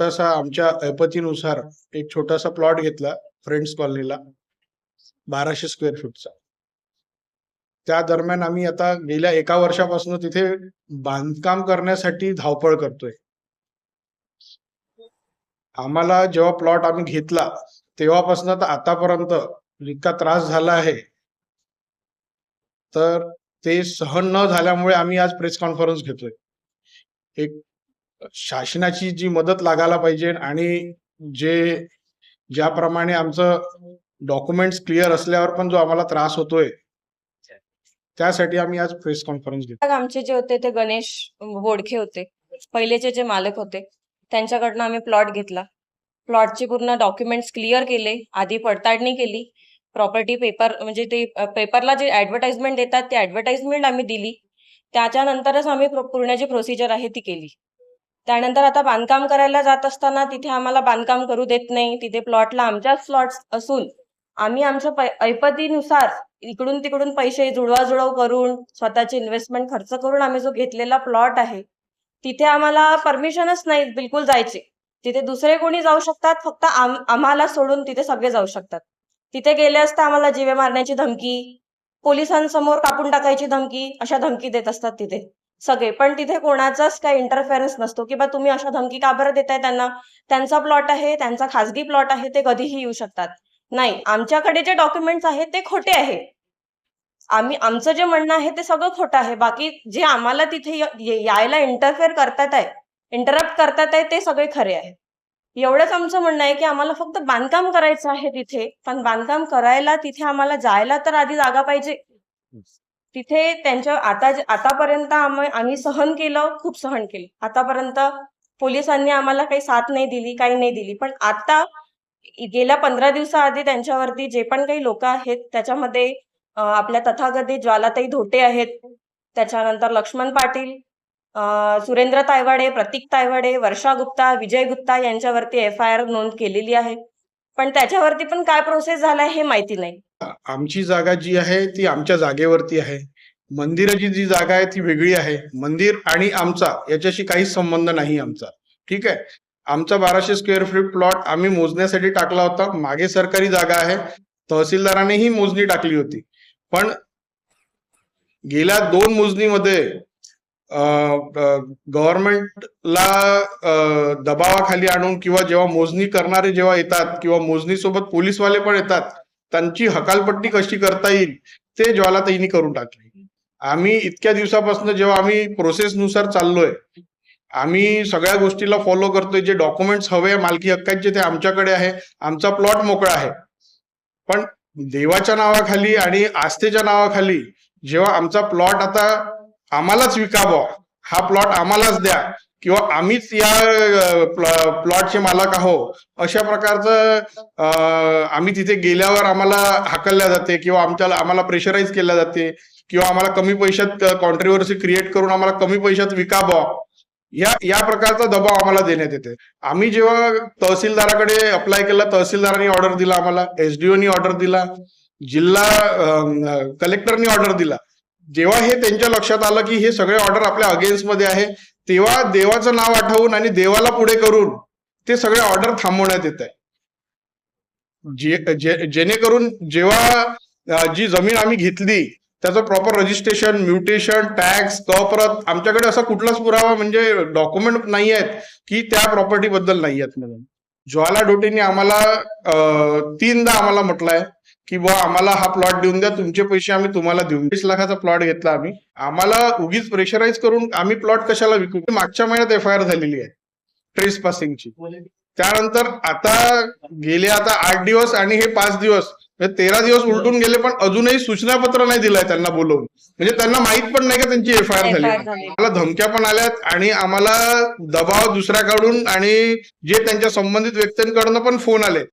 तसा आमच्या ऐपतीनुसार एक छोटासा प्लॉट घेतला फ्रेंड्स कॉलनीला 1200 स्क्वेअर फूटचा. त्या दरम्यान आम्ही आता गेल्या 1 वर्षापासून तिथे बांधकाम करण्यासाठी धावपळ करतोय. आम्हाला जेव्हा प्लॉट आम्ही घेतला तेव्हापासून तर आतापर्यंत इतका त्रास झाला आहे, तर ते सहन न झाल्यामुळे आम्ही आज प्रेस कॉन्फरन्स घेतोय. एक शासनाची जी मदत लागायला पाहिजे आणि जे ज्याप्रमाणे आमचं डॉक्युमेंट्स क्लिअर असल्यावर पण जो आम्हाला त्रास होतोय, त्यासाठी आम्ही आज प्रेस कॉन्फरन्स घेतो. आमचे जे होते ते गणेश बोडखे होते, पहिलेचे जे मालक होते, त्यांच्याकडनं आम्ही प्लॉट घेतला. प्लॉटचे पूर्ण डॉक्युमेंट्स क्लिअर केले, आधी पडताळणी केली, प्रॉपर्टी पेपर म्हणजे ते पेपरला जे ऍडव्हर्टाइजमेंट देतात ते ऍडव्हर्टाइजमेंट आम्ही दिली. त्याच्यानंतरच आम्ही पूर्ण जी प्रोसिजर आहे ती केली. त्यानंतर आता बांधकाम करायला जात असताना तिथे आम्हाला बांधकाम करू देत नाही. तिथे प्लॉटला आमच्याच प्लॉट्स असून आम्ही आमच्या ऐपतीनुसार इकडून तिकडून पैसे जुळवाजुळव करून स्वतःचे इन्व्हेस्टमेंट खर्च करून आम्ही जो घेतलेला प्लॉट आहे तिथे आम्हाला परमिशनच नाही बिलकुल जायचे. तिथे दुसरे कोणी जाऊ शकतात, फक्त आम्हाला सोडून तिथे सगळे जाऊ शकतात. तिथे गेले असता आम्हाला जीवे मारण्याची धमकी, पोलिसांसमोर कापून टाकायची धमकी, अशा धमकी देत असतात तिथे सगळे. पण तिथे कोणाचाच काही इंटरफेरन्स नसतो की बा तुम्ही अशा धमकी का बरं देताय त्यांना. त्यांचा प्लॉट आहे, त्यांचा खासगी प्लॉट आहे, ते कधीही येऊ शकतात. नाही, आमच्याकडे जे डॉक्युमेंट्स आहेत ते खोटे आहे. आमचं जे म्हणणं आहे ते सगळं खोटं आहे. बाकी जे आम्हाला तिथे यायला इंटरप्ट करतात आहे ते सगळे खरे आहे. एवढंच आमचं म्हणणं आहे की आम्हाला फक्त बांधकाम करायचं आहे तिथे, पण बांधकाम करायला तिथे आम्हाला जायला तर आधी जागा पाहिजे. तिथे त्यांच्या आतापर्यंत आम्ही सहन केलं, खूप सहन केलं. आतापर्यंत पोलिसांनी आम्हाला काही साथ नाही दिली, काही नाही दिली. पण आता गेल्या 15 दिवसाआधी त्यांच्यावरती जे पण काही लोक आहेत त्याच्यामध्ये आपल्या तथागतीत ज्वालाताई धोटे आहेत, त्याच्यानंतर लक्ष्मण पाटील, सुरेंद्र तायवाडे, प्रतीक तायवाडे, वर्षा गुप्ता, विजय गुप्ता यांच्यावरती FIR नोंद केलेली आहे. पण त्याच्यावरती पण काय प्रोसेस झालाय हे माहिती नाही. आमची जागा जी आहे ती आमच्या जागेवरती आहे. मंदिराची जी जागा आहे ती वेगळी आहे. मंदिर आणि आमचा याच्याशी काहीच संबंध नाही आमचा. ठीक आहे. आमचा 1200 स्क्वेअर फूट प्लॉट आम्ही मोजण्यासाठी टाकला होता. मागे सरकारी जागा आहे, तहसीलदारानेही मोजणी टाकली होती. पण गेल्या 2 मोजणीमध्ये गव्हर्नमेंटला दबावाखाली आणून किंवा जेव्हा मोजणी करणारे जेव्हा येतात किंवा मोजणीसोबत पोलीसवाले पण येतात, त्यांची हकालपट्टी कशी करता येईल ते ज्वालाताईंनी करून टाकली. आम्ही इतक्या दिवसापासून जेव्हा आम्ही प्रोसेसनुसार चाललोय, आम्ही सगळ्या गोष्टीला फॉलो करतोय. जे डॉक्युमेंट्स हवे मालकी हक्काचे ते आमच्याकडे आहे. आमचा प्लॉट मोकळा आहे. पण देवाच्या नावाखाली आणि आस्थेच्या नावाखाली जेव्हा आमचा प्लॉट आता आम्हालाच विकावा, हा प्लॉट आम्हालाच द्या किंवा आम्हीच या प्लॉटचे मालक आहोत, अशा प्रकारचं आम्ही तिथे गेल्यावर आम्हाला हाकलल्या जाते किंवा आम्हाला प्रेशराईज केल्या जाते किंवा आम्हाला कमी पैशात कॉन्ट्रोवर्सी क्रिएट करून आम्हाला कमी पैशात विकावं, या प्रकारचा दबाव आम्हाला देण्यात येते. आम्ही जेव्हा तहसीलदाराकडे अप्लाय केला, तहसीलदारांनी ऑर्डर दिला, आम्हाला SDOनी ऑर्डर दिला, जिल्हा कलेक्टरनी ऑर्डर दिला. जेव्हा हे त्यांच्या लक्षात आलं की हे सगळे ऑर्डर आपल्या अगेन्स्ट मध्ये आहे, तेव्हा देवाचं नाव आठवून आणि देवाला पुढे करून ते सगळे ऑर्डर थांबवण्यात येत आहे. जेणेकरून जेव्हा जी जमीन आम्ही घेतली त्याचं प्रॉपर रजिस्ट्रेशन, म्युटेशन, टॅक्स, प्रत आमच्याकडे असा कुठलाच पुरावा म्हणजे डॉक्युमेंट नाही आहेत की त्या प्रॉपर्टी बद्दल नाही आहेत म्हणून. ज्वाला डोटेंनी आम्हाला 3दा आम्हाला म्हटलंय की बुवा आम्हाला हा प्लॉट देऊन द्या, तुमचे पैसे आम्ही तुम्हाला देऊ. 20 लाखाचा प्लॉट घेतला आम्ही. आम्हाला उगीच प्रेशराईज करून आम्ही प्लॉट कशाला विकू. मागच्या महिन्यात FIR झालेली आहे ट्रेस पासिंगची. त्यानंतर आता गेले 8 दिवस आणि हे 5 दिवस 13 दिवस उलटून गेले, पण अजूनही सूचनापत्र नाही दिलंय त्यांना बोलवून. म्हणजे त्यांना माहित पण नाही का त्यांची FIR झाली. आम्हाला धमक्या पण आल्यात आणि आम्हाला दबाव दुसऱ्याकडून आणि जे त्यांच्या संबंधित व्यक्तींकडनं पण फोन आले